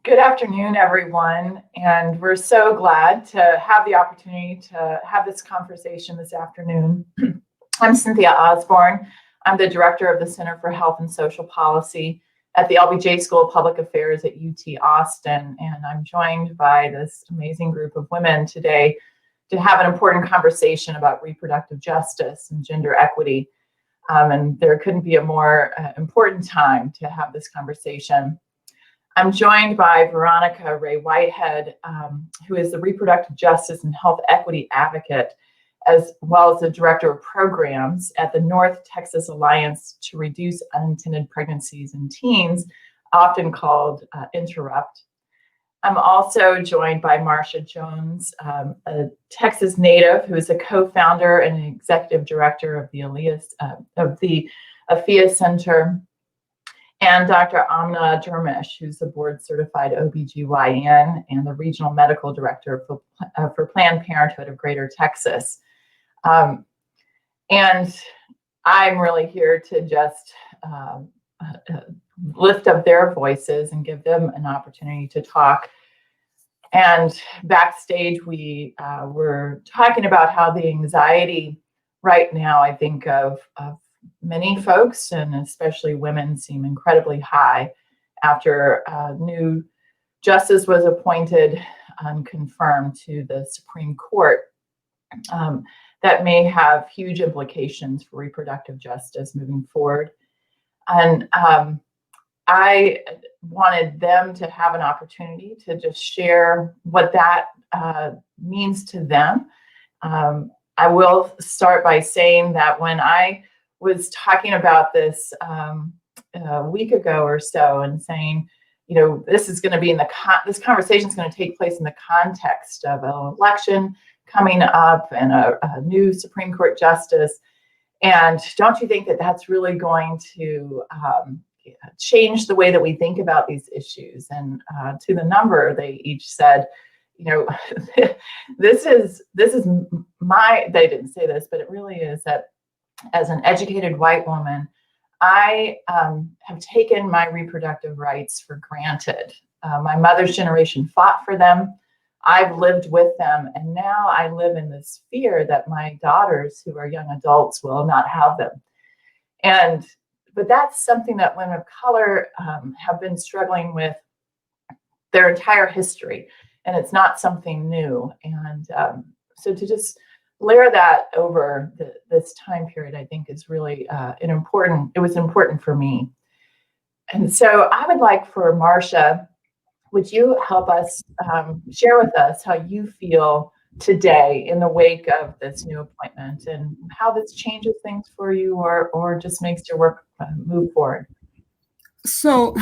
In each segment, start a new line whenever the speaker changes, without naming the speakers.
Good afternoon, everyone. And we're so glad to have the opportunity to have this conversation this afternoon. I'm Cynthia Osborne. I'm the director of the Center for Health and Social Policy at the LBJ School of Public Affairs at UT Austin. And I'm joined by this amazing group of women today to have an important conversation about reproductive justice and gender equity. And there couldn't be a more important time to have this conversation. I'm joined by Veronica Ray Whitehead, who is the Reproductive Justice and Health Equity Advocate, as well as the Director of Programs at the North Texas Alliance to Reduce Unintended Pregnancies in Teens, often called Interrupt. I'm also joined by Marcia Jones, a Texas native who is a co-founder and executive director of the AFIA Center, and Dr. Amna Dermish, who's the board-certified OBGYN and the regional medical director for Planned Parenthood of Greater Texas. And I'm really here to just lift up their voices and give them an opportunity to talk. And backstage, we were talking about how the anxiety right now, I think, of many folks, and especially women, seem incredibly high after new justice was appointed and confirmed to the Supreme Court. That may have huge implications for reproductive justice moving forward. And I wanted them to have an opportunity to just share what that means to them. I will start by saying that when I was talking about this a week ago or so and saying, this is going to be this conversation is going to take place in the context of an election coming up and a new Supreme Court justice. And don't you think that that's really going to change the way that we think about these issues? And to the number, they each said, this is they didn't say this, but it really is that as an educated white woman, I have taken my reproductive rights for granted. My mother's generation fought for them. I've lived with them. And now I live in this fear that my daughters, who are young adults, will not have them. But that's something that women of color have been struggling with their entire history. And it's not something new. And so to just layer that over this time period, I think is really it was important for me. And so I would like for Marcia, would you help us share with us how you feel today in the wake of this new appointment and how this changes things for you or just makes your work move forward?
So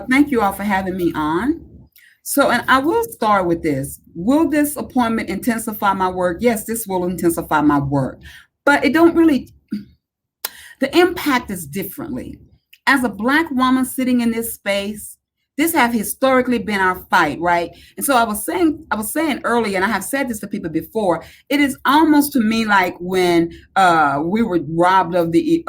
thank you all for having me on. So, and I will start with this. Will this appointment intensify my work? Yes, this will intensify my work, but it don't really, the impact is differently. As a Black woman sitting in this space, this have historically been our fight, right? And so I was saying earlier, and I have said this to people before, it is almost to me like when we were robbed of the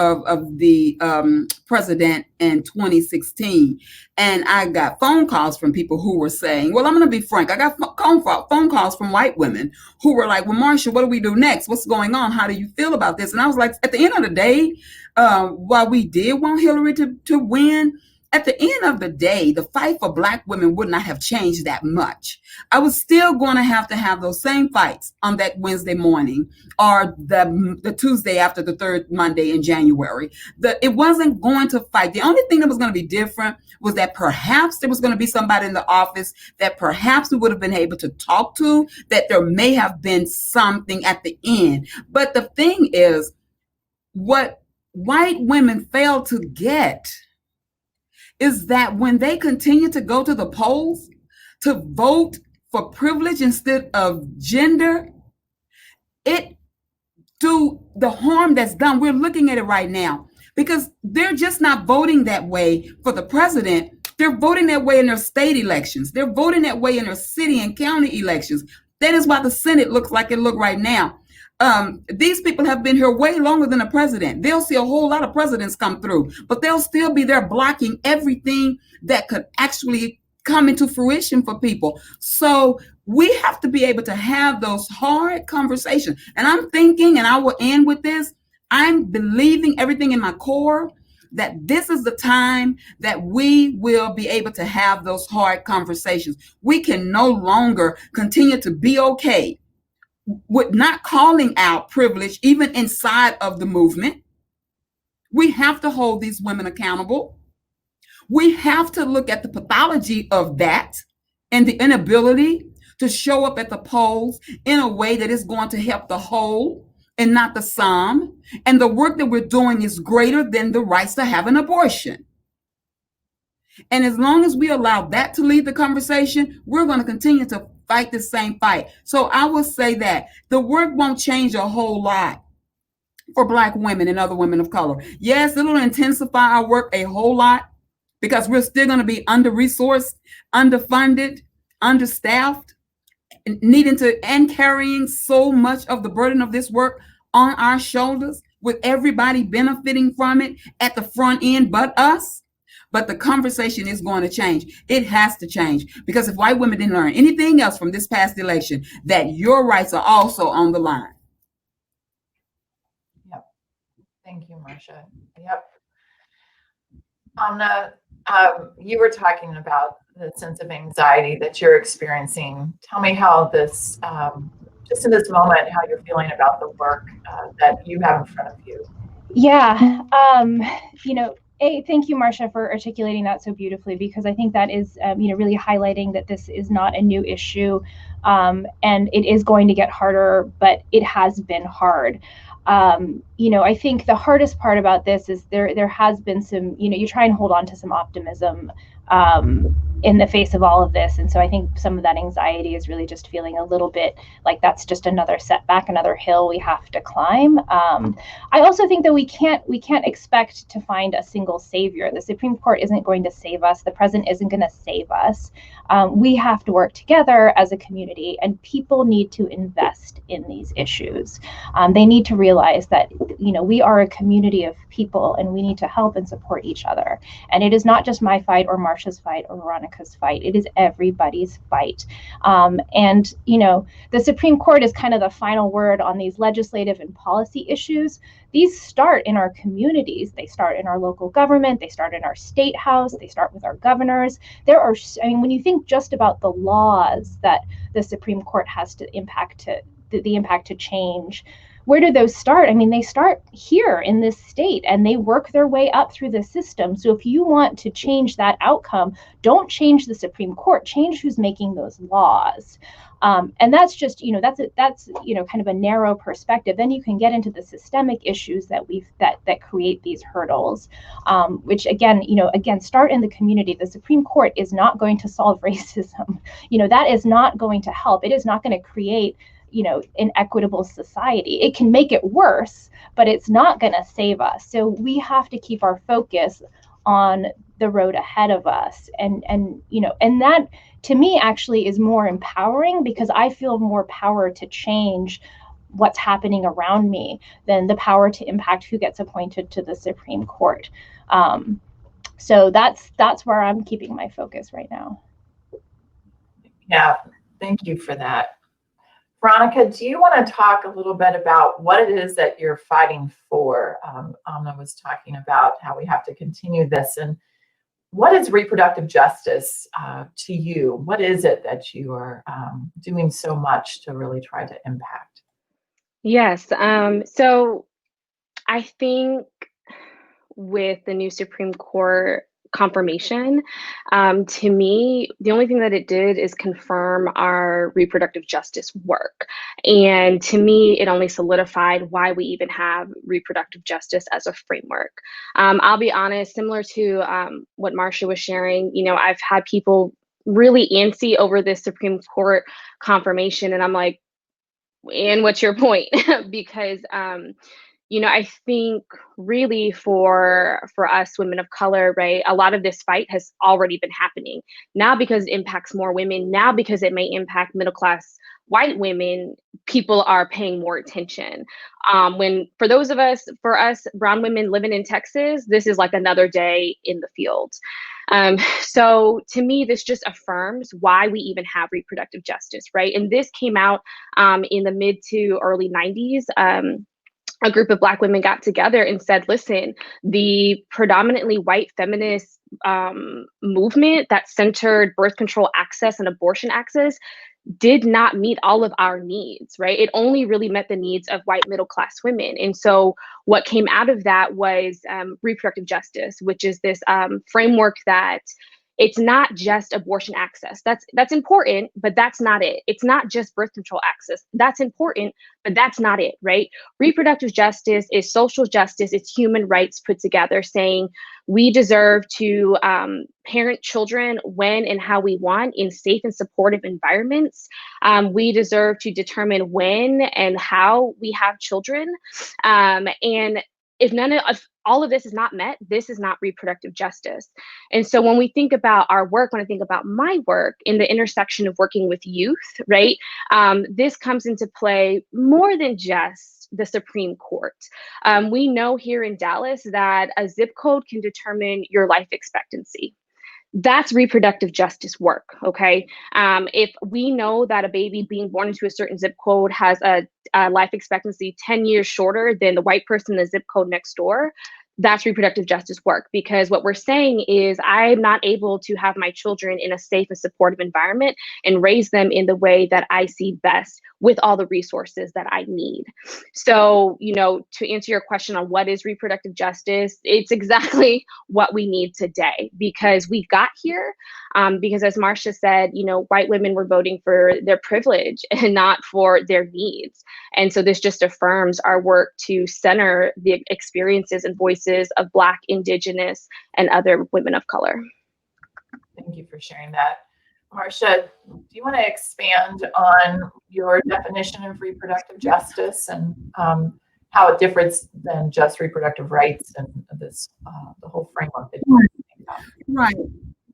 president in 2016, and I got phone calls from people who were saying, well, I'm going to be frank, I got phone calls from white women who were like, well, Marcia, what do we do next? What's going on? How do you feel about this? And I was like, at the end of the day, while we did want Hillary to win, at the end of the day, the fight for Black women would not have changed that much. I was still going to have those same fights on that Wednesday morning or the Tuesday after the third Monday in January. It wasn't going to fight. The only thing that was going to be different was that perhaps there was going to be somebody in the office that perhaps we would have been able to talk to, that there may have been something at the end. But the thing is, what white women fail to get is that when they continue to go to the polls to vote for privilege instead of gender, it do the harm that's done. We're looking at it right now because they're just not voting that way for the president. They're voting that way in their state elections. They're voting that way in their city and county elections. That is why the Senate looks like it looks right now. These people have been here way longer than a president. They'll see a whole lot of presidents come through, but they'll still be there blocking everything that could actually come into fruition for people. So we have to be able to have those hard conversations. And I'm thinking, and I will end with this, I'm believing everything in my core that this is the time that we will be able to have those hard conversations. We can no longer continue to be okay with not calling out privilege, even inside of the movement. We have to hold these women accountable. We have to look at the pathology of that and the inability to show up at the polls in a way that is going to help the whole and not the sum. And the work that we're doing is greater than the rights to have an abortion. And as long as we allow that to lead the conversation, we're going to continue to fight the same fight. So I will say that the work won't change a whole lot for Black women and other women of color. Yes, it'll intensify our work a whole lot because we're still going to be under-resourced, underfunded, understaffed, needing to and carrying so much of the burden of this work on our shoulders, with everybody benefiting from it at the front end but us. But the conversation is going to change. It has to change, because if white women didn't learn anything else from this past election, that your rights are also on the line.
Yep. Thank you, Marcia. Yep. Amna, you were talking about the sense of anxiety that you're experiencing. Tell me how this, just in this moment, how you're feeling about the work that you have in front of you.
Yeah. Thank you, Marcia, for articulating that so beautifully, because I think that is, really highlighting that this is not a new issue, and it is going to get harder, but it has been hard. I think the hardest part about this is there has been some, you try and hold on to some optimism in the face of all of this. And so I think some of that anxiety is really just feeling a little bit like that's just another setback, another hill we have to climb. I also think that we can't expect to find a single savior. The Supreme Court isn't going to save us. The president isn't going to save us. We have to work together as a community, and people need to invest in these issues. They need to realize that, we are a community of people, and we need to help and support each other. And it is not just my fight or Marcia's fight or Veronica's fight. It is everybody's fight. The Supreme Court is kind of the final word on these legislative and policy issues. These start in our communities. They start in our local government. They start in our state house. They start with our governors. When you think just about the laws that the Supreme Court has to impact to change, where do those start? They start here in this state, and they work their way up through the system. So if you want to change that outcome, don't change the Supreme Court, change who's making those laws. And that's just, that's kind of a narrow perspective. Then you can get into the systemic issues that create these hurdles, which again start in the community. The Supreme Court is not going to solve racism. That is not going to help. It is not going to create an equitable society. It can make it worse, but it's not going to save us. So we have to keep our focus on the road ahead of us. And that to me actually is more empowering, because I feel more power to change what's happening around me than the power to impact who gets appointed to the Supreme Court. So that's where I'm keeping my focus right now.
Yeah, thank you for that. Veronica, do you want to talk a little bit about what it is that you're fighting for? Amna was talking about how we have to continue this, and what is reproductive justice to you? What is it that you are doing so much to really try to impact?
Yes. So I think with the new Supreme Court confirmation, to me, the only thing that it did is confirm our reproductive justice work. And to me, it only solidified why we even have reproductive justice as a framework. I'll be honest, similar to what Marcia was sharing, I've had people really antsy over this Supreme Court confirmation. And I'm like, and what's your point? Because I think really for us women of color, right, a lot of this fight has already been happening now, because it impacts more women now, because it may impact middle class white women, people are paying more attention. For us, brown women living in Texas, this is like another day in the field. So to me, this just affirms why we even have reproductive justice, right? And this came out in the mid to early 90s. A group of Black women got together and said, listen, the predominantly white feminist movement that centered birth control access and abortion access did not meet all of our needs, right? It only really met the needs of white middle class women. And so what came out of that was reproductive justice, which is this framework that it's not just abortion access. That's important, but that's not it. It's not just birth control access. That's important, but that's not it, right? Reproductive justice is social justice. It's human rights put together, saying we deserve to parent children when and how we want in safe and supportive environments. We deserve to determine when and how we have children. And if all of this is not met, this is not reproductive justice. And so when we think about our work, when I think about my work in the intersection of working with youth, right, this comes into play more than just the Supreme Court. We know here in Dallas that a zip code can determine your life expectancy. That's reproductive justice work, okay? If we know that a baby being born into a certain zip code has a life expectancy 10 years shorter than the white person in the zip code next door, that's reproductive justice work, because what we're saying is I'm not able to have my children in a safe and supportive environment and raise them in the way that I see best with all the resources that I need. So, to answer your question on what is reproductive justice, it's exactly what we need today, because we got here because, as Marcia said, white women were voting for their privilege and not for their needs. And so this just affirms our work to center the experiences and voices of Black, Indigenous, and other women of color.
Thank you for sharing that. Marcia, do you want to expand on your definition of reproductive justice and how it differs than just reproductive rights and this the whole framework that you think about?
Right.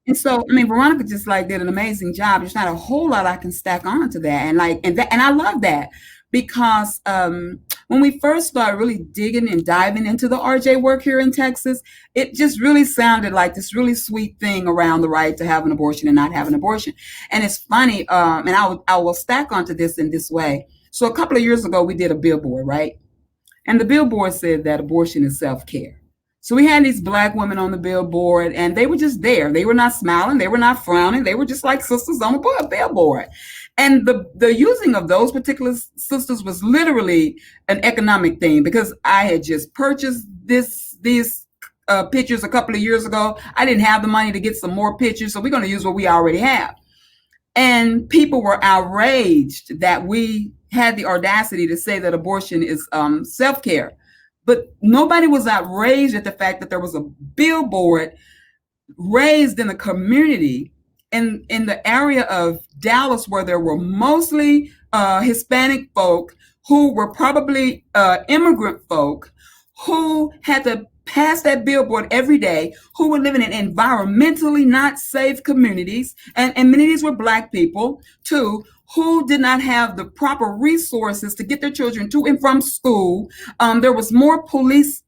And so, Veronica just did an amazing job. There's not a whole lot I can stack on to that. And I love that, because when we first started really digging and diving into the RJ work here in Texas, it just really sounded like this really sweet thing around the right to have an abortion and not have an abortion. And it's funny, and I will stack onto this in this way. So a couple of years ago, we did a billboard, right? And the billboard said that abortion is self-care. So we had these Black women on the billboard, and they were just there. They were not smiling. They were not frowning. They were just like sisters on a billboard. And the using of those particular sisters was literally an economic thing, because I had just purchased these pictures a couple of years ago. I didn't have the money to get some more pictures, so we're going to use what we already have. And people were outraged that we had the audacity to say that abortion is self-care. But nobody was outraged at the fact that there was a billboard raised in the community in the area of Dallas, where there were mostly Hispanic folk who were probably immigrant folk who had to pass that billboard every day, who were living in environmentally not safe communities. And many of these were Black people, too, who did not have the proper resources to get their children to and from school. There was more police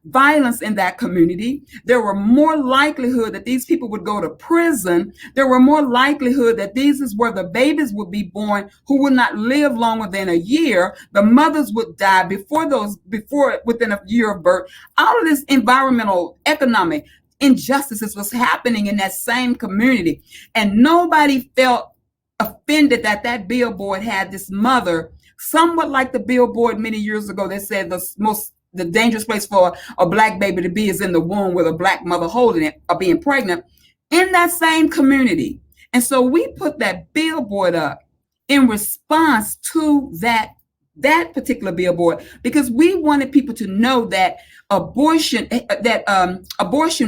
violence in that community. There were more likelihood that these people would go to prison. There were more likelihood that these is where the babies would be born who would not live longer than a year. The mothers would die within a year of birth. All of this environmental, economic injustices was happening in that same community. And nobody felt offended that billboard had this mother, somewhat like the billboard many years ago that said the dangerous place for a Black baby to be is in the womb with a Black mother holding it or being pregnant, in that same community. And so we put that billboard up in response to that particular billboard, because we wanted people to know that abortion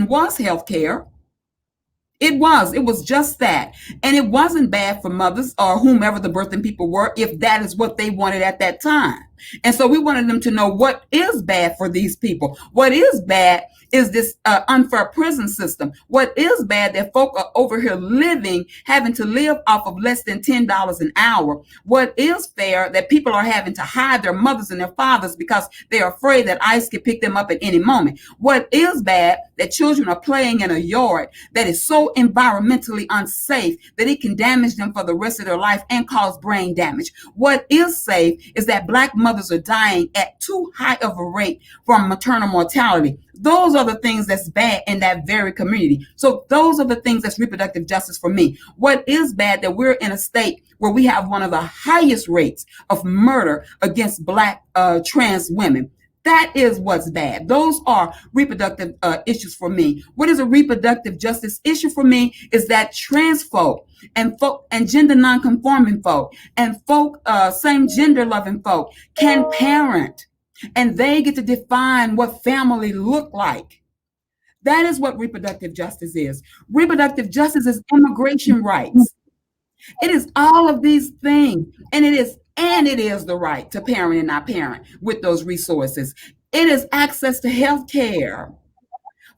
was health care. It was just that. And it wasn't bad for mothers or whomever the birthing people were, if that is what they wanted at that time. And so we wanted them to know what is bad for these people. What is bad is this unfair prison system. What is bad that folk are over here living, having to live off of less than $10 an hour. What is fair that people are having to hide their mothers and their fathers because they're afraid that ICE can pick them up at any moment. What is bad that children are playing in a yard that is so environmentally unsafe that it can damage them for the rest of their life and cause brain damage. What is safe is that Black mothers are dying at too high of a rate from maternal mortality. Those are the things that's bad in that very community. So those are the things that's reproductive justice for me. What is bad that we're in a state where we have one of the highest rates of murder against Black trans women. That is what's bad. Those are reproductive issues for me. What is a reproductive justice issue for me is that trans folk and gender non-conforming folk and folk same gender loving folk can parent, and they get to define what family look like. That is what reproductive justice is. Reproductive justice is immigration rights. It is all of these things, and it is the right to parent and not parent with those resources. It is access to health care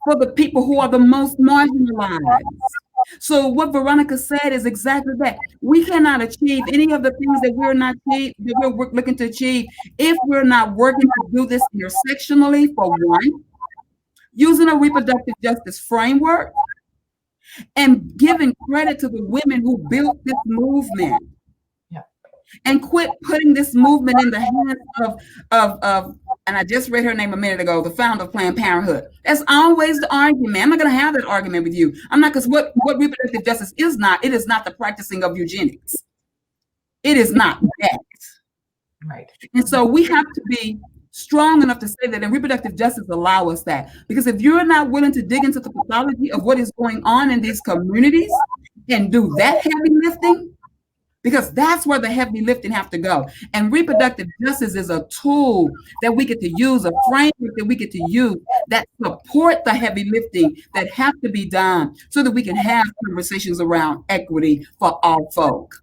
for the people who are the most marginalized. So what Veronica said is exactly that. We cannot achieve any of the things that we're looking to achieve if we're not working to do this intersectionally, for one, using a reproductive justice framework, and giving credit to the women who built this movement. And quit putting this movement in the hands of and I just read her name a minute ago, the founder of Planned Parenthood. That's always the argument. I'm not going to have that argument with you. I'm not, because what reproductive justice is not, it is not the practicing of eugenics. It is not that.
Right.
And so we have to be strong enough to say that, and reproductive justice allow us that. Because if you're not willing to dig into the pathology of what is going on in these communities and do that heavy lifting, because that's where the heavy lifting have to go. And reproductive justice is a tool that we get to use, a framework that we get to use that support the heavy lifting that have to be done so that we can have conversations around equity for all folk.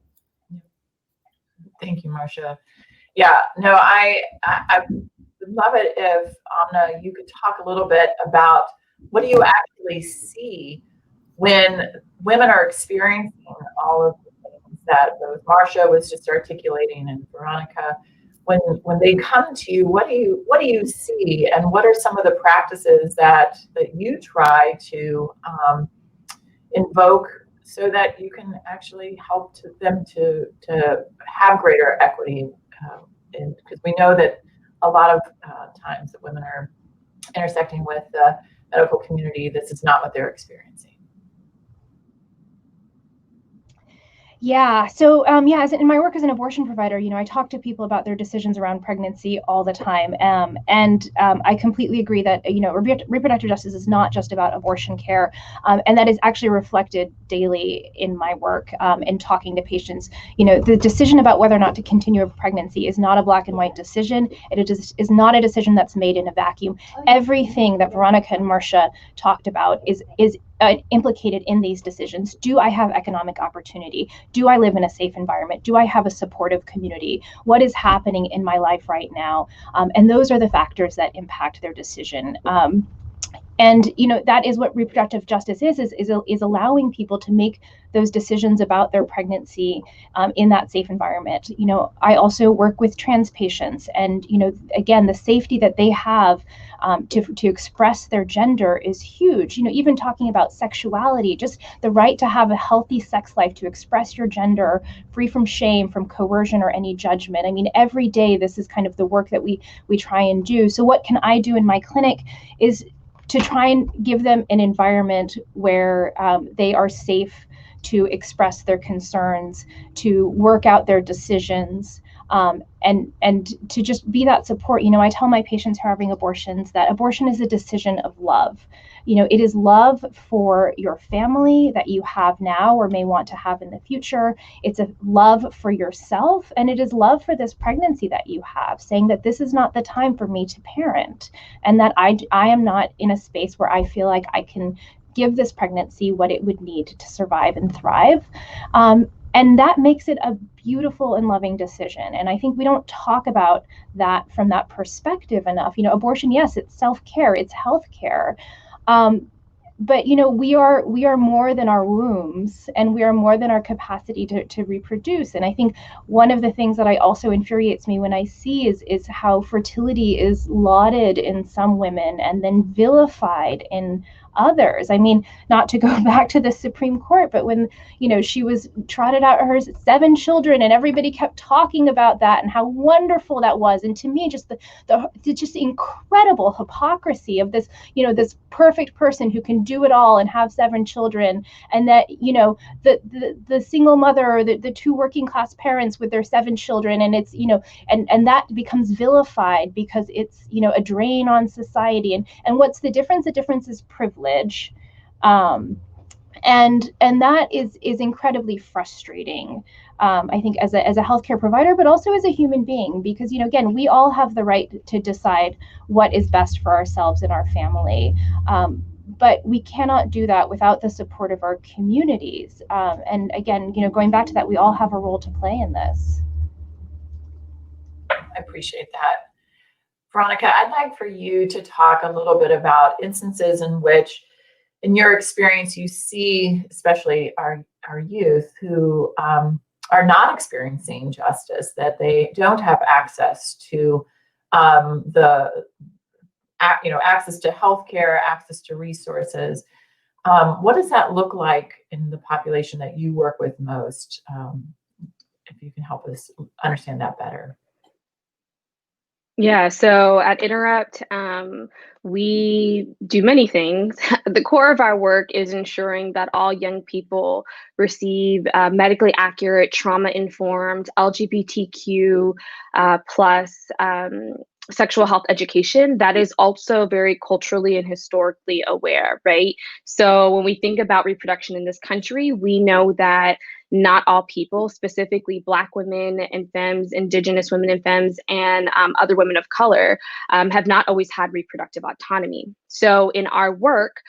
Thank you, Marcia. Yeah, no, I would love it if, Amna, you could talk a little bit about what do you actually see when women are experiencing all of that both Marcia was just articulating and Veronica, when they come to you, what do you see, and what are some of the practices that you try to invoke so that you can actually help them to have greater equity? Because we know that a lot of times that women are intersecting with the medical community, this is not what they're experiencing.
Yeah. So, as in my work as an abortion provider, I talk to people about their decisions around pregnancy all the time. And I completely agree that, reproductive justice is not just about abortion care. And that is actually reflected daily in my work and talking to patients. The decision about whether or not to continue a pregnancy is not a black and white decision. It is not a decision that's made in a vacuum. Everything that Veronica and Marcia talked about is implicated in these decisions. Do I have economic opportunity? Do I live in a safe environment? Do I have a supportive community? What is happening in my life right now? And those are the factors that impact their decision. And that is what reproductive justice is allowing people to make those decisions about their pregnancy in that safe environment. I also work with trans patients, and again, the safety that they have to express their gender is huge. Even talking about sexuality, just the right to have a healthy sex life, to express your gender free from shame, from coercion, or any judgment. I mean, every day this is kind of the work that we try and do. So what can I do in my clinic is to try and give them an environment where they are safe to express their concerns, to work out their decisions, and to just be that support. I tell my patients who are having abortions that abortion is a decision of love. It is love for your family that you have now or may want to have in the future. It's a love for yourself, and it is love for this pregnancy that you have, saying that this is not the time for me to parent, and that I am not in a space where I feel like I can give this pregnancy what it would need to survive and thrive. And that makes it a beautiful and loving decision. And I think we don't talk about that from that perspective enough. You know, abortion, yes, it's self-care, it's healthcare. But you know, we are more than our wombs, and we are more than our capacity to reproduce. And I think one of the things that I also infuriates me when I see is how fertility is lauded in some women and then vilified in others. I mean, not to go back to the Supreme Court, but when, you know, she was trotted out her 7 children and everybody kept talking about that and how wonderful that was. And to me, just the just incredible hypocrisy of this, you know, this perfect person who can do it all and have 7 children, and that, you know, the single mother or the 2 working class parents with their 7 children, and it's, you know, and that becomes vilified because it's, you know, a drain on society. And what's the difference? The difference is privilege. And that is incredibly frustrating, I think, as a healthcare provider, but also as a human being, because, you know, again, we all have the right to decide what is best for ourselves and our family, but we cannot do that without the support of our communities. And again, you know, going back to that, we all have a role to play in this.
I appreciate that. Veronica, I'd like for you to talk a little bit about instances in which, in your experience, you see, especially our youth who are not experiencing justice, that they don't have access to access to healthcare, access to resources. What does that look like in the population that you work with most? If you can help us understand that better.
Yeah, so at Interrupt, we do many things. The core of our work is ensuring that all young people receive medically accurate, trauma-informed, LGBTQ plus sexual health education that is also very culturally and historically aware, right? So when we think about reproduction in this country, we know that not all people, specifically Black women and femmes, Indigenous women and femmes, and other women of color, have not always had reproductive autonomy. So in our work,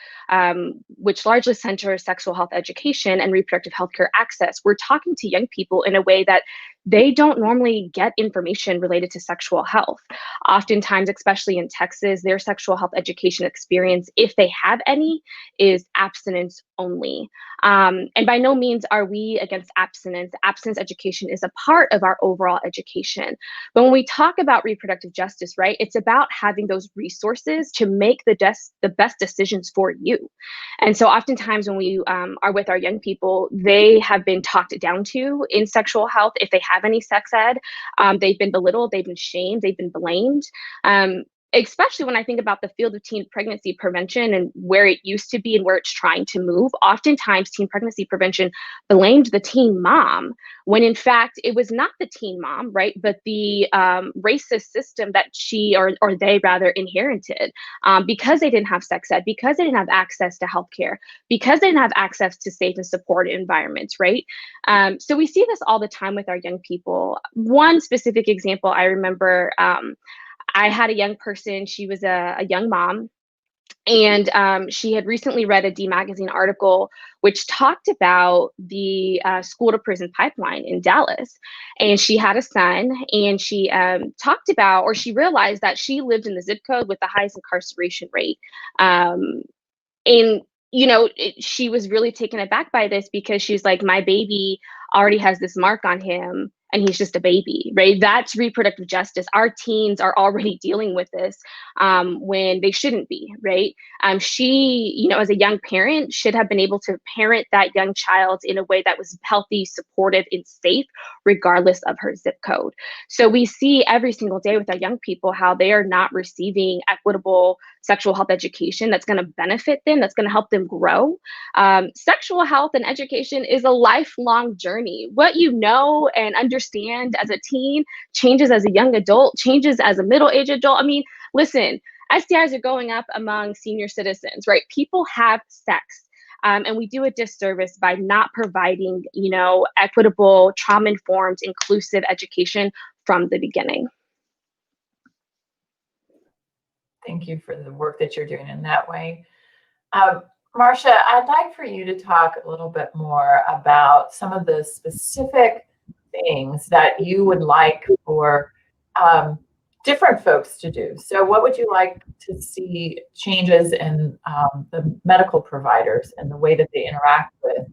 which largely centers sexual health education and reproductive healthcare access, we're talking to young people in a way that they don't normally get information related to sexual health. Oftentimes, especially in Texas, their sexual health education experience, if they have any, is abstinence only. And by no means are we against abstinence. Abstinence education is a part of our overall education. But when we talk about reproductive justice, right, it's about having those resources to make the best decisions for you. And so oftentimes when we are with our young people, they have been talked down to in sexual health. If they have any sex ed, they've been belittled, they've been shamed, they've been blamed. Especially when I think about the field of teen pregnancy prevention and where it used to be and where it's trying to move, oftentimes teen pregnancy prevention blamed the teen mom, when in fact it was not the teen mom, right? But the racist system that she or they rather inherited, because they didn't have sex ed, because they didn't have access to healthcare, because they didn't have access to safe and supported environments, right? So we see this all the time with our young people. One specific example I remember, I had a young person, she was a young mom, and she had recently read a D Magazine article which talked about the school to prison pipeline in Dallas. And she had a son, and she talked about, or she realized that she lived in the zip code with the highest incarceration rate. And you know, she was really taken aback by this, because she's like, my baby already has this mark on him and he's just a baby, right? That's reproductive justice. Our teens are already dealing with this when they shouldn't be, right? She, you know, as a young parent, should have been able to parent that young child in a way that was healthy, supportive, and safe, regardless of her zip code. So we see every single day with our young people how they are not receiving equitable sexual health education that's going to benefit them, that's going to help them grow. Sexual health and education is a lifelong journey. What you know and understand as a teen changes as a young adult, changes as a middle-aged adult. I mean, listen, STIs are going up among senior citizens, right? People have sex. And we do a disservice by not providing, you know, equitable, trauma-informed, inclusive education from the beginning.
Thank you for the work that you're doing in that way. Marcia, I'd like for you to talk a little bit more about some of the specific things that you would like for different folks to do. So what would you like to see changes in the medical providers and the way that they interact with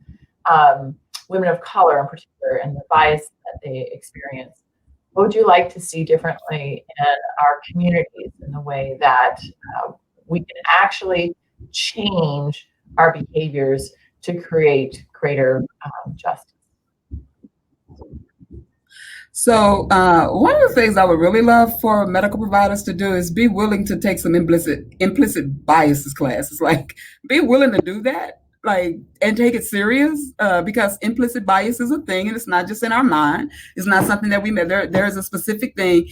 women of color in particular and the bias that they experience? What would you like to see differently in our communities in the way that we can actually change our behaviors to create greater justice?
So one of the things I would really love for medical providers to do is be willing to take some implicit biases classes. Like, be willing to do that, like, and take it serious, because implicit bias is a thing, and it's not just in our mind. It's not something that we met. There is a specific thing.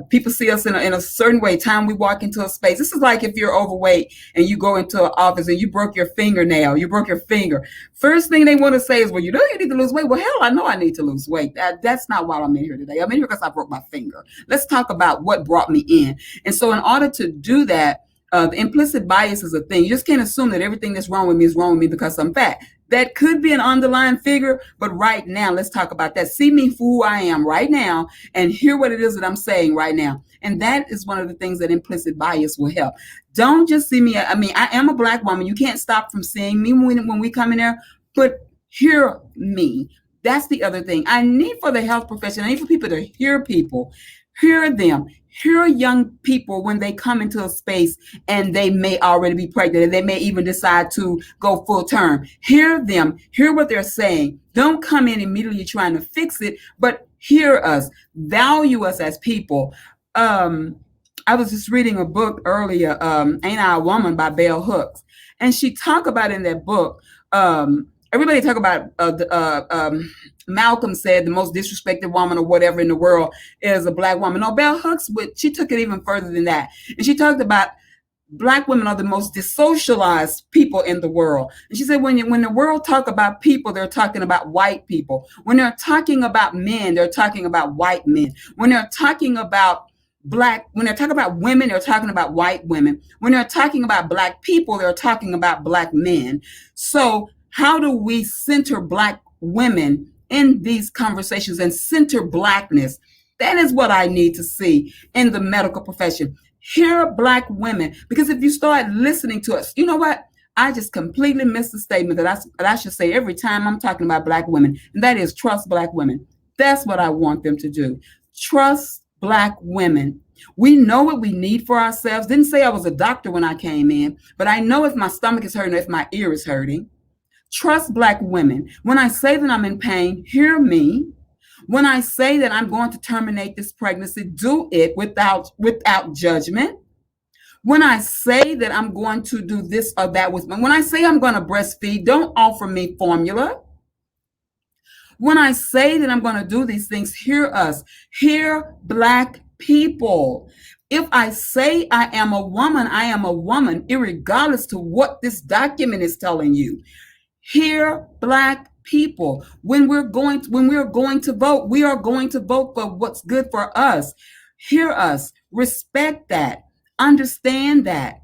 People see us in a certain way. Time we walk into a space. This is like if you're overweight and you go into an office and you broke your fingernail. You broke your finger. First thing they want to say is, well, you know you need to lose weight. Well, hell, I know I need to lose weight. That's not why I'm in here today. I'm in here because I broke my finger. Let's talk about what brought me in. And so in order to do that, the implicit bias is a thing. You just can't assume that everything that's wrong with me is wrong with me because I'm fat. That could be an underlying figure, but right now, let's talk about that. See me for who I am right now and hear what it is that I'm saying right now. And that is one of the things that implicit bias will help. Don't just see me. I mean, I am a Black woman. You can't stop from seeing me when we come in there, but hear me. That's the other thing. I need for the health profession, I need for people to hear people, hear them. Hear young people when they come into a space and they may already be pregnant and they may even decide to go full term. Hear them, hear what they're saying. Don't come in immediately trying to fix it, but hear us, value us as people. I was just reading a book earlier, Ain't I a Woman by Bell Hooks. And she talked about in that book, everybody talk about Malcolm said the most disrespected woman or whatever in the world is a Black woman. No, Bell Hooks, she took it even further than that. And she talked about Black women are the most dissocialized people in the world. And she said, when the world talk about people, they're talking about white people. When they're talking about men, they're talking about white men. When they're talking about when they're talking about women, they're talking about white women. When they're talking about Black people, they're talking about Black men. So how do we center Black women in these conversations and center Blackness? That is what I need to see in the medical profession. Hear Black women, because if you start listening to us, you know what? I just completely missed the statement that I should say every time I'm talking about Black women, and that is trust Black women. That's what I want them to do. Trust Black women. We know what we need for ourselves. Didn't say I was a doctor when I came in, but I know if my stomach is hurting or if my ear is hurting. Trust Black women. When I say that I'm in pain, hear me. When I say that I'm going to terminate this pregnancy, do it without judgment. When I say that I'm going to do this or that when I say I'm going to breastfeed, don't offer me formula. When I say that I'm going to do these things, hear us. Hear Black people. If I say I am a woman, I am a woman, irregardless to what this document is telling you. Hear Black people. When we're going to vote, we are going to vote for what's good for us. Hear us. Respect that. Understand that.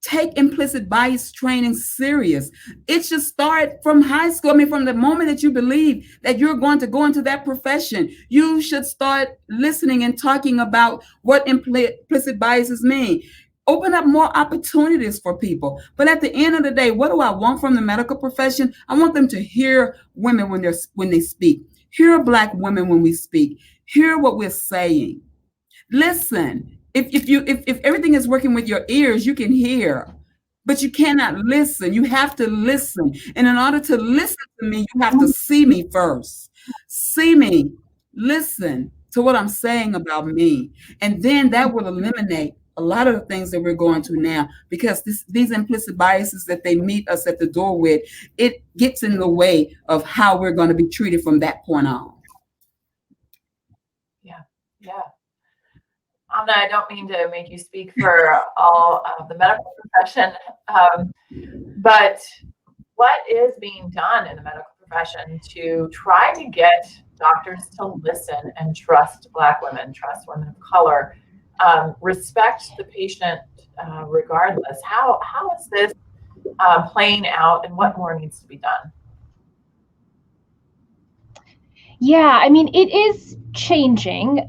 Take implicit bias training serious. It should start from high school. I mean, from the moment that you believe that you're going to go into that profession, you should start listening and talking about what implicit biases mean. Open up more opportunities for people. But at the end of the day, what do I want from the medical profession? I want them to hear women when they speak. Hear Black women when we speak. Hear what we're saying. Listen. If everything is working with your ears, you can hear, but you cannot listen. You have to listen. And in order to listen to me, you have to see me first. See me. Listen to what I'm saying about me. And then that will eliminate a lot of the things that we're going through now, because these implicit biases that they meet us at the door with, it gets in the way of how we're going to be treated from that point on.
Yeah. Amna, I don't mean to make you speak for all of the medical profession, but what is being done in the medical profession to try to get doctors to listen and trust Black women, trust women of color, respect the patient regardless? How is this playing out, and what more needs to be done?
Yeah, I mean, it is changing.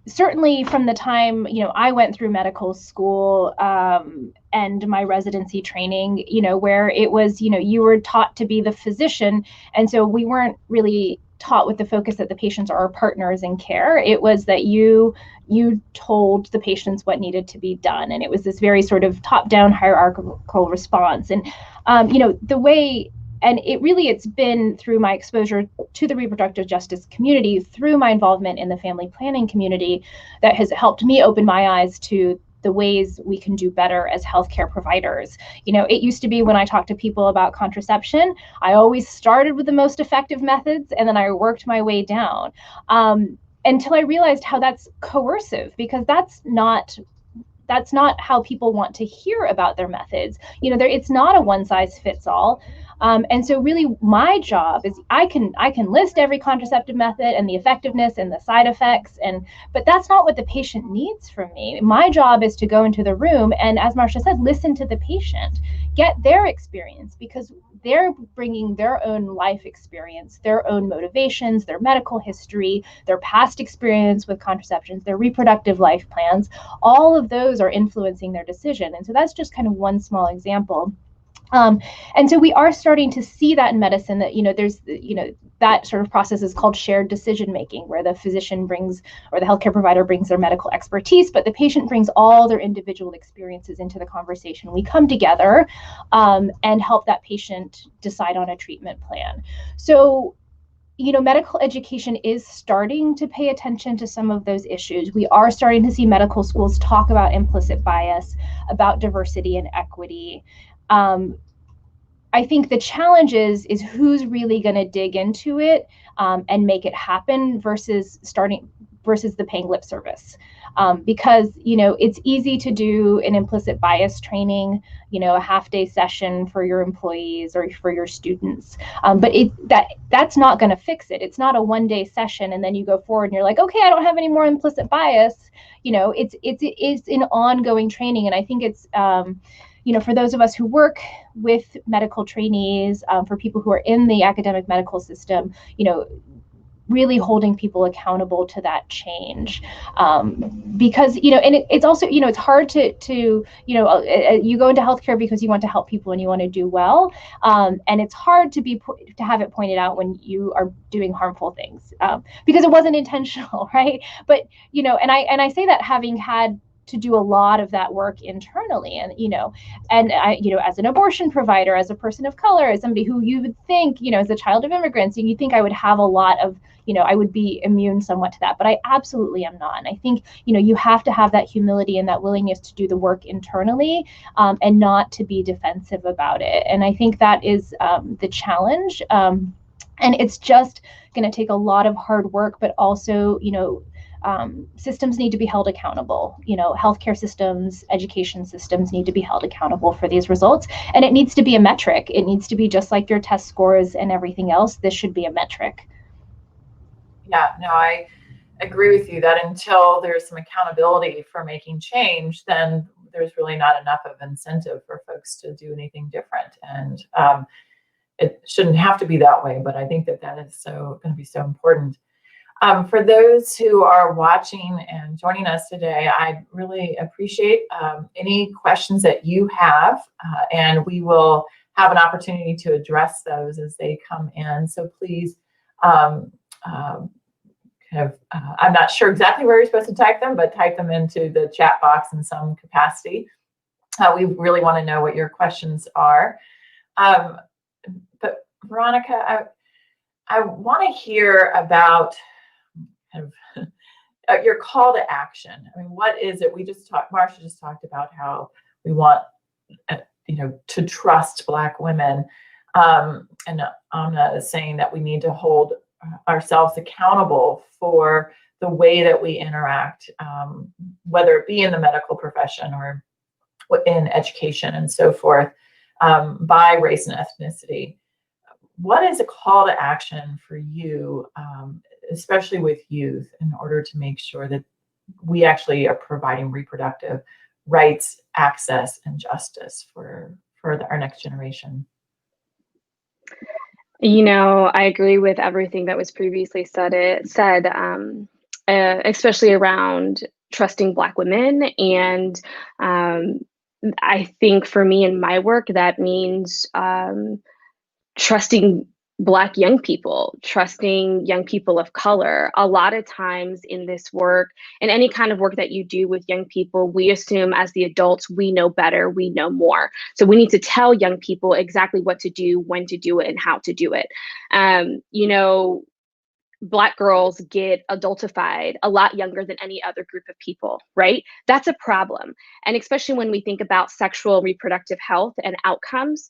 Certainly from the time, I went through medical school and my residency training, where it was, you were taught to be the physician. And so we weren't really taught with the focus that the patients are our partners in care. It was that you told the patients what needed to be done. And it was this very sort of top-down hierarchical response. And, the way, and it's been through my exposure to the reproductive justice community, through my involvement in the family planning community, that has helped me open my eyes to the ways we can do better as healthcare providers. It used to be when I talked to people about contraception, I always started with the most effective methods and then I worked my way down until I realized how that's coercive, because that's not how people want to hear about their methods. It's not a one size fits all. And so really my job is I can list every contraceptive method and the effectiveness and the side effects, but that's not what the patient needs from me. My job is to go into the room and, as Marcia said, listen to the patient, get their experience, because they're bringing their own life experience, their own motivations, their medical history, their past experience with contraceptions, their reproductive life plans. All of those are influencing their decision. And so that's just kind of one small example. And so we are starting to see that in medicine, that, there's, that sort of process is called shared decision making, where the physician brings, or the healthcare provider brings, their medical expertise, but the patient brings all their individual experiences into the conversation. We come together and help that patient decide on a treatment plan. So, medical education is starting to pay attention to some of those issues. We are starting to see medical schools talk about implicit bias, about diversity and equity. I think the challenge is who's really going to dig into it and make it happen versus the paying lip service. Because, it's easy to do an implicit bias training, a half-day session for your employees or for your students. But that's not going to fix it. It's not a one-day session and then you go forward and you're like, okay, I don't have any more implicit bias. It's an ongoing training. And I think it's, for those of us who work with medical trainees, for people who are in the academic medical system, really holding people accountable to that change, because and it's also it's hard to you go into healthcare because you want to help people and you want to do well, and it's hard to have it pointed out when you are doing harmful things because it wasn't intentional, right? But and I say that having had to do a lot of that work internally, and I, as an abortion provider, as a person of color, as somebody who you would think, as a child of immigrants, you think I would have a lot of, I would be immune somewhat to that, but I absolutely am not. And I think, you have to have that humility and that willingness to do the work internally, and not to be defensive about it. And I think that is the challenge. And it's just going to take a lot of hard work, but also, systems need to be held accountable. Healthcare systems, education systems need to be held accountable for these results. And it needs to be a metric. It needs to be just like your test scores and everything else. This should be a metric.
Yeah, no, I agree with you that until there's some accountability for making change, then there's really not enough of incentive for folks to do anything different. And it shouldn't have to be that way, but I think that is going to be so important. For those who are watching and joining us today, I really appreciate any questions that you have, and we will have an opportunity to address those as they come in. So please, I'm not sure exactly where you're supposed to type them, but type them into the chat box in some capacity. We really want to know what your questions are. But Veronica, I want to hear about your call to action. I mean, what is it? Marcia just talked about how we want, to trust Black women. And Amna is saying that we need to hold ourselves accountable for the way that we interact, whether it be in the medical profession or in education and so forth, by race and ethnicity. What is a call to action for you, especially with youth, in order to make sure that we actually are providing reproductive rights, access, and justice for our next generation?
I agree with everything that was previously said, especially around trusting Black women. And I think for me in my work, that means trusting Black young people, trusting young people of color. A lot of times in this work, and any kind of work that you do with young people, we assume as the adults, we know better, we know more. So we need to tell young people exactly what to do, when to do it, and how to do it. Black girls get adultified a lot younger than any other group of people, right? That's a problem. And especially when we think about sexual reproductive health and outcomes,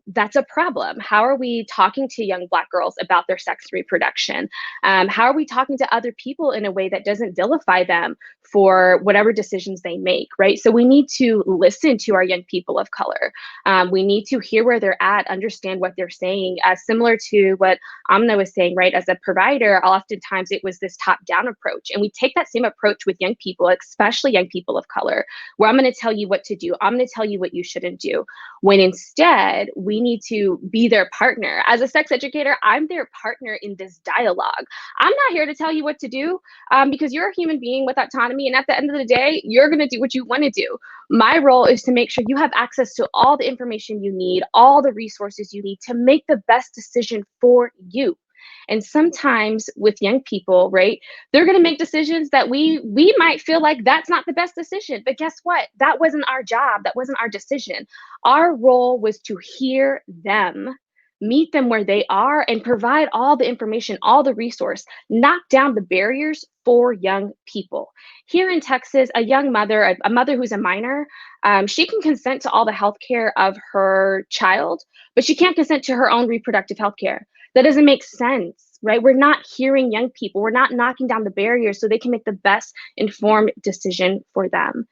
that's a problem. How are we talking to young Black girls about their sex reproduction? How are we talking to other people in a way that doesn't vilify them for whatever decisions they make, right? So we need to listen to our young people of color. We need to hear where they're at, understand what they're saying, similar to what Amna was saying, right? As a provider, oftentimes it was this top-down approach. And we take that same approach with young people, especially young people of color, where I'm going to tell you what to do. I'm going to tell you what you shouldn't do. When instead, we need to be their partner. As a sex educator, I'm their partner in this dialogue. I'm not here to tell you what to do because you're a human being with autonomy. And at the end of the day, you're going to do what you want to do. My role is to make sure you have access to all the information you need, all the resources you need to make the best decision for you. And sometimes with young people, right, they're going to make decisions that we might feel like that's not the best decision. But guess what? That wasn't our job. That wasn't our decision. Our role was to hear them, meet them where they are, and provide all the information, all the resource, knock down the barriers for young people. Here in Texas, a young mother, a mother who's a minor, she can consent to all the healthcare of her child, but she can't consent to her own reproductive healthcare. That doesn't make sense, right? We're not hearing young people. We're not knocking down the barriers so they can make the best informed decision for them.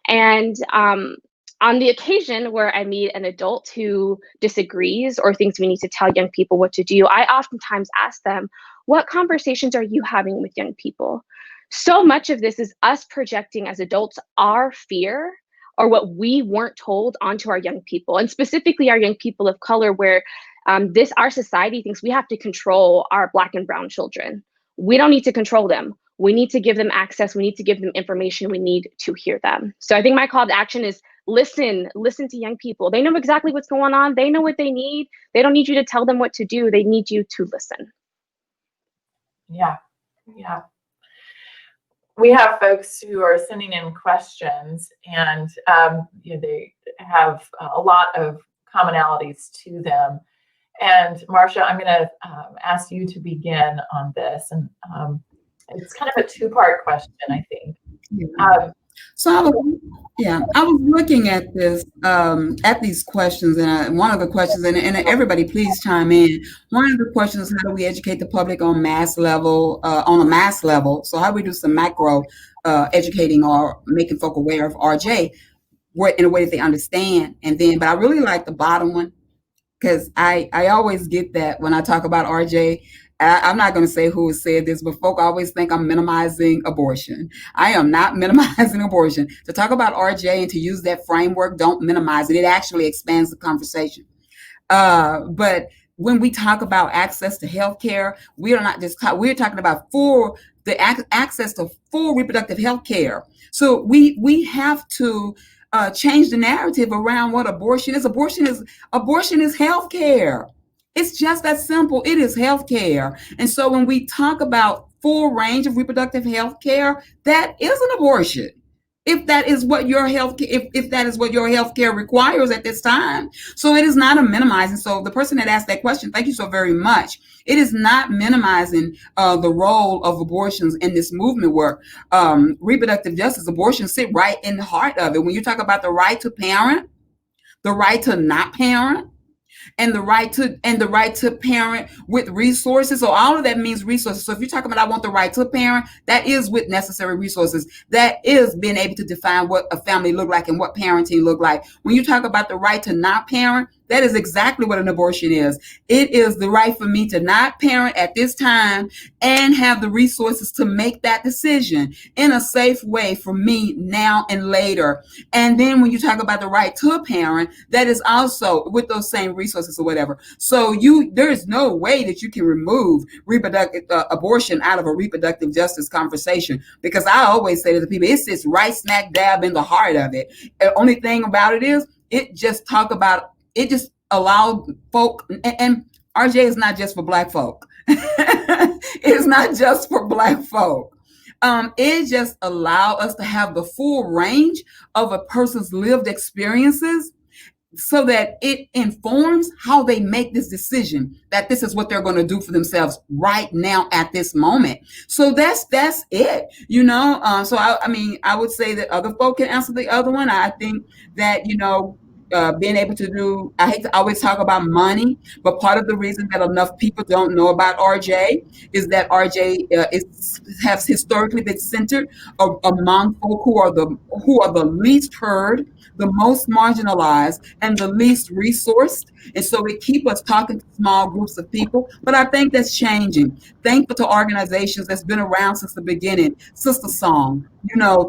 And on the occasion where I meet an adult who disagrees or thinks we need to tell young people what to do, I oftentimes ask them, what conversations are you having with young people? So much of this is us projecting as adults our fear or what we weren't told onto our young people, and specifically our young people of color, where our society thinks we have to control our Black and brown children. We don't need to control them. We need to give them access. We need to give them information. We need to hear them. So I think my call to action is listen to young people. They know exactly what's going on. They know what they need. They don't need you to tell them what to do. They need you to listen.
Yeah. We have folks who are sending in questions, and they have a lot of commonalities to them. And Marsha, I'm going to ask you to begin on this, and it's kind of a two-part question, I think.
I was looking at this, at these questions, and one of the questions, and everybody please chime in. One of the questions is, how do we educate the public on a mass level? So how do we do some macro educating or making folk aware of RJ in a way that they understand? But I really like the bottom one, because I always get that when I talk about RJ. I'm not going to say who said this, but folk always think I'm minimizing abortion. I am not minimizing abortion. To talk about RJ and to use that framework, don't minimize it. It actually expands the conversation. But when we talk about access to healthcare, we're talking about access to full reproductive healthcare. So we have to change the narrative around what abortion is. Abortion is healthcare. It's just that simple. It is healthcare. And so when we talk about full range of reproductive healthcare, that is an abortion. If that is what your healthcare requires at this time. So it is not a minimizing. So the person that asked that question, thank you so very much. It is not minimizing the role of abortions in this movement work. Reproductive justice, abortions sit right in the heart of it. When you talk about the right to parent, the right to not parent, and the right to parent with resources. So all of that means resources. So if you're talking about I want the right to parent, that is with necessary resources. That is being able to define what a family look like and what parenting look like. When you talk about the right to not parent, That is exactly what an abortion is. It is the right for me to not parent at this time and have the resources to make that decision in a safe way for me now and later. And then when you talk about the right to a parent, that is also with those same resources or whatever. So there is no way that you can remove reproductive abortion out of a reproductive justice conversation, because I always say to the people, it sits right smack dab in the heart of it. The only thing about it is it just allows folk, and RJ is not just for Black folk. It's not just for Black folk. It just allows us to have the full range of a person's lived experiences, so that it informs how they make this decision, that this is what they're going to do for themselves right now at this moment. So that's it, so I would say that other folk can answer the other one. I think that, being able to do, I hate to always talk about money, but part of the reason that enough people don't know about RJ is that RJ has historically been centered among folk who are the least heard, the most marginalized, and the least resourced. And so it keeps us talking to small groups of people. But I think that's changing. Thankful to organizations that's been around since the beginning. Sister Song,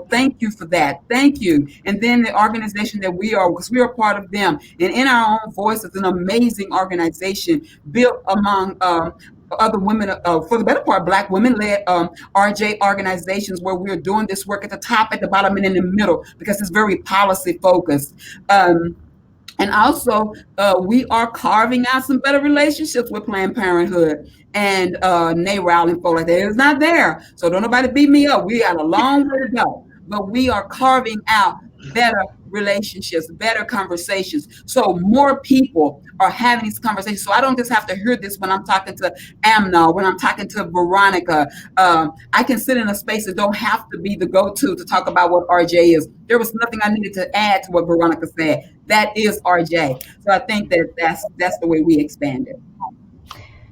thank you for that. Thank you. And then the organization that we are, because we are part of them. And In Our Own Voice is an amazing organization built among other women, for the better part, Black women-led RJ organizations, where we're doing this work at the top, at the bottom, and in the middle, because it's very policy focused. And also, we are carving out some better relationships with Planned Parenthood and NARAL and folk like that. It's not there, so don't nobody beat me up. We got a long way to go, but we are carving out better relationships, better conversations. So more people are having these conversations. So I don't just have to hear this when I'm talking to Amna, when I'm talking to Veronica. I can sit in a space that don't have to be the go-to to talk about what RJ is. There was nothing I needed to add to what Veronica said. That is RJ. So I think that's the way we expand it.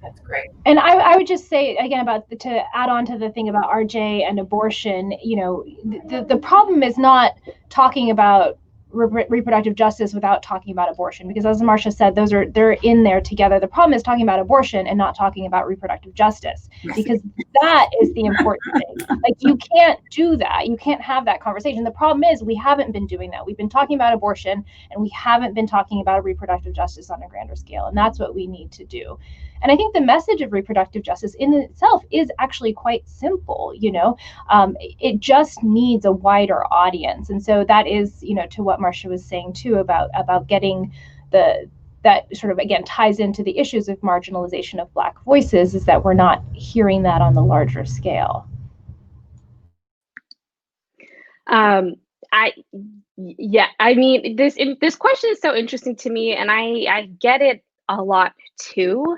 That's great.
And I would just say again to add on to the thing about RJ and abortion, the problem is not talking about reproductive justice without talking about abortion, because as Marcia said, they're in there together. The problem is talking about abortion and not talking about reproductive justice, because that is the important thing. Like, you can't do that. You can't have that conversation. The problem is we haven't been doing that. We've been talking about abortion and we haven't been talking about reproductive justice on a grander scale. And that's what we need to do. And I think the message of reproductive justice in itself is actually quite simple. It just needs a wider audience. And so that is, to what Marcia was saying too, about getting that sort of, again, ties into the issues of marginalization of Black voices, is that we're not hearing that on the larger scale.
This question is so interesting to me, and I get it a lot too.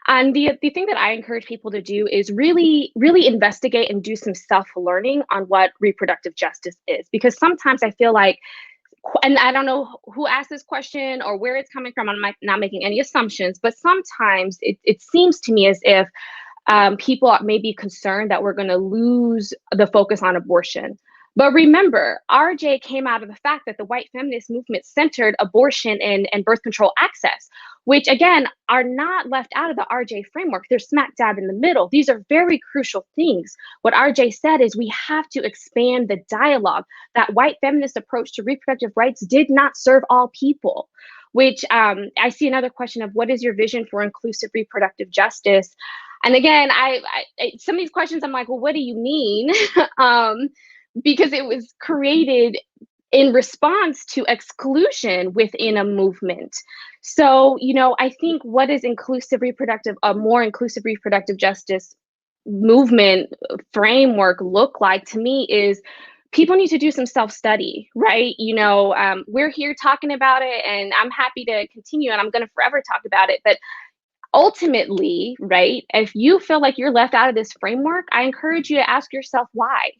And the thing that I encourage people to do is really, really investigate and do some self-learning on what reproductive justice is. Because sometimes I feel like, and I don't know who asked this question or where it's coming from, I'm not making any assumptions, but sometimes it seems to me as if people may be concerned that we're going to lose the focus on abortion. But remember, RJ came out of the fact that the white feminist movement centered abortion and birth control access, which again are not left out of the RJ framework. They're smack dab in the middle. These are very crucial things. What RJ said is we have to expand the dialogue. That white feminist approach to reproductive rights did not serve all people, which I see another question of what is your vision for inclusive reproductive justice? And again, I some of these questions I'm like, well, what do you mean? Because it was created in response to exclusion within a movement. So, I think what is a more inclusive reproductive justice movement framework look like to me is people need to do some self-study, right? We're here talking about it, and I'm happy to continue, and I'm going to forever talk about it. But ultimately, right, if you feel like you're left out of this framework, I encourage you to ask yourself why.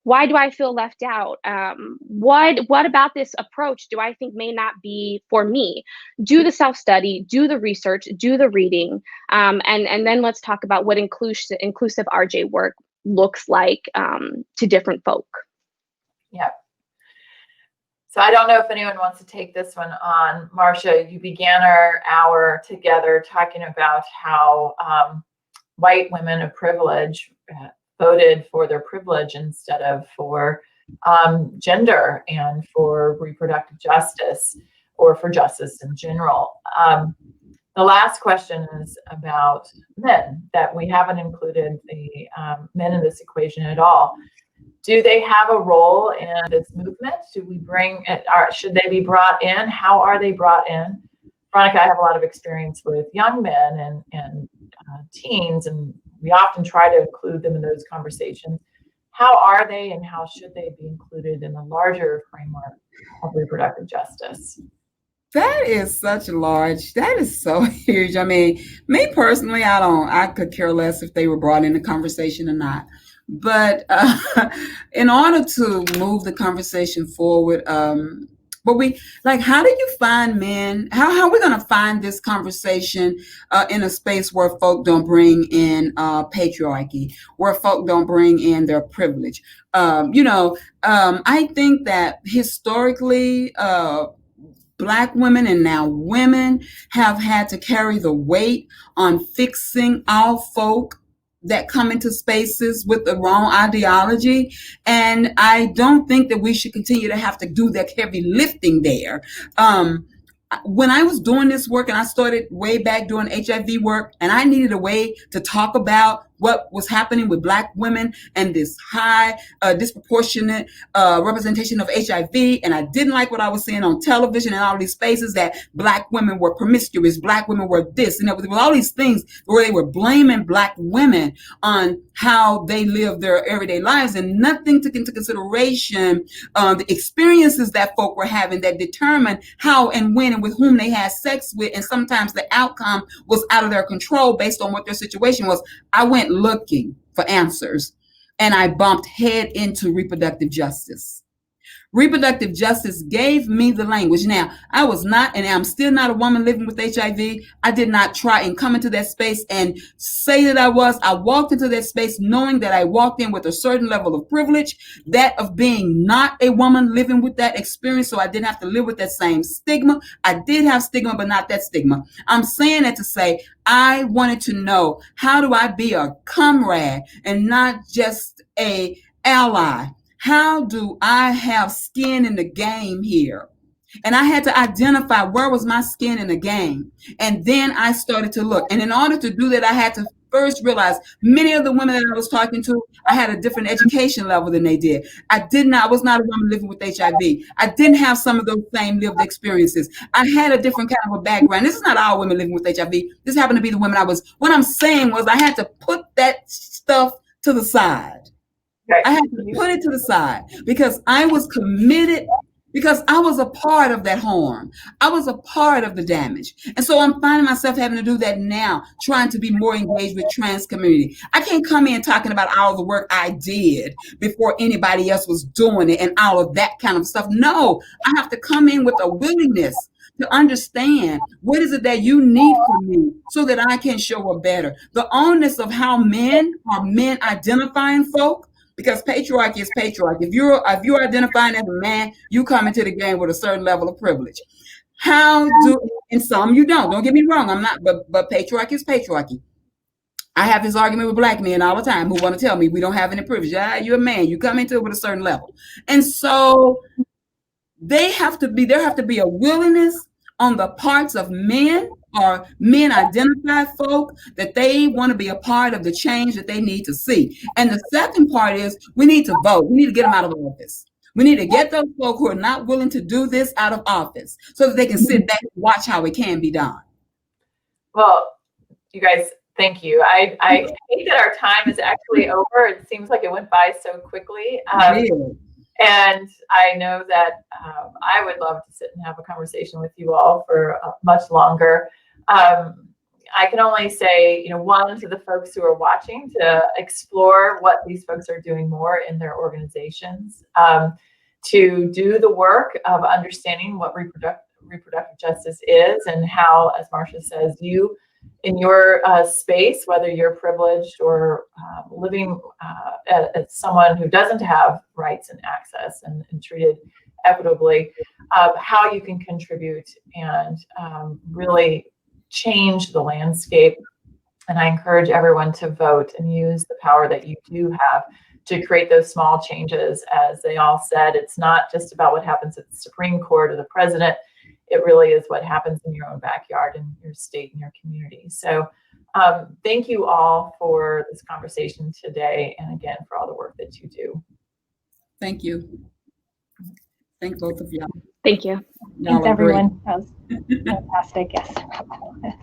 Why do I feel left out? What about this approach do I think may not be for me? Do the self-study, do the research, do the reading, and then let's talk about what inclusive RJ work looks like to different folk.
Yeah. So I don't know if anyone wants to take this one on. Marcia, you began our hour together talking about how white women of privilege voted for their privilege instead of for gender and for reproductive justice or for justice in general. The last question is about men, that we haven't included the men in this equation at all. Do they have a role in this movement? Do we bring it, or should they be brought in? How are they brought in? Veronica, I have a lot of experience with young men and teens, and we often try to include them in those conversations. How are they and how should they be included in the larger framework of reproductive justice?
That is that is so huge. I mean, me personally, I could care less if they were brought in the conversation or not. But in order to move the conversation forward, but how do you find men? How are we going to find this conversation in a space where folk don't bring in patriarchy, where folk don't bring in their privilege? I think that historically, Black women and now women have had to carry the weight on fixing all folk that come into spaces with the wrong ideology. And I don't think that we should continue to have to do that heavy lifting there. When I was doing this work, and I started way back doing HIV work, and I needed a way to talk about what was happening with Black women and this high disproportionate representation of HIV. And I didn't like what I was seeing on television and all these spaces that Black women were promiscuous, Black women were this, and there was all these things where they were blaming Black women on how they live their everyday lives, and nothing took into consideration the experiences that folk were having that determined how and when and with whom they had sex with. And sometimes the outcome was out of their control based on what their situation was. I went looking for answers, and I bumped head into reproductive justice. Reproductive justice gave me the language. Now, I was not, and I'm still not, a woman living with HIV. I did not try and come into that space and say that I was. I walked into that space knowing that I walked in with a certain level of privilege, that of being not a woman living with that experience, so I didn't have to live with that same stigma. I did have stigma, but not that stigma. I'm saying that to say I wanted to know, how do I be a comrade and not just a ally? How do I have skin in the game here? And I had to identify where was my skin in the game. And then I started to look. And in order to do that, I had to first realize many of the women that I was talking to, I had a different education level than they did. I was not a woman living with HIV. I didn't have some of those same lived experiences. I had a different kind of a background. This is not all women living with HIV. This happened to be the women what I'm saying was I had to put that stuff to the side. I had to put it to the side because I was committed, because I was a part of that harm. I was a part of the damage. And so I'm finding myself having to do that now, trying to be more engaged with trans community. I can't come in talking about all the work I did before anybody else was doing it and all of that kind of stuff. No, I have to come in with a willingness to understand what is it that you need from me so that I can show up better. The onus of how men are men identifying folk, because patriarchy is patriarchy. If you're identifying as a man, you come into the game with a certain level of privilege. And some you don't get me wrong, I'm not, but patriarchy is patriarchy. I have this argument with Black men all the time who want to tell me we don't have any privilege. You're a man, you come into it with a certain level. And so there have to be a willingness on the parts of men or men identified folk that they want to be a part of the change that they need to see. And the second part is we need to vote. We need to get them out of office. We need to get those folk who are not willing to do this out of office so that they can sit back and watch how it can be done.
Well, you guys, thank you. I hate that our time is actually over. It seems like it went by so quickly. And I know that I would love to sit and have a conversation with you all for much longer. I can only say, one, to the folks who are watching, to explore what these folks are doing more in their organizations, to do the work of understanding what reproductive justice is and how, as Marcia says, you in your space, whether you're privileged or living as someone who doesn't have rights and access and treated equitably, how you can contribute and really change the landscape. And I encourage everyone to vote and use the power that you do have to create those small changes. As they all said, it's not just about what happens at the Supreme Court or the president. It really is what happens in your own backyard, in your state, and your community. So thank you all for this conversation today. And again, for all the work that you do.
Thank you. Thank both of y'all.
Thank you.
Y'all
Thanks,
are great.
everyone. That was fantastic. Yes.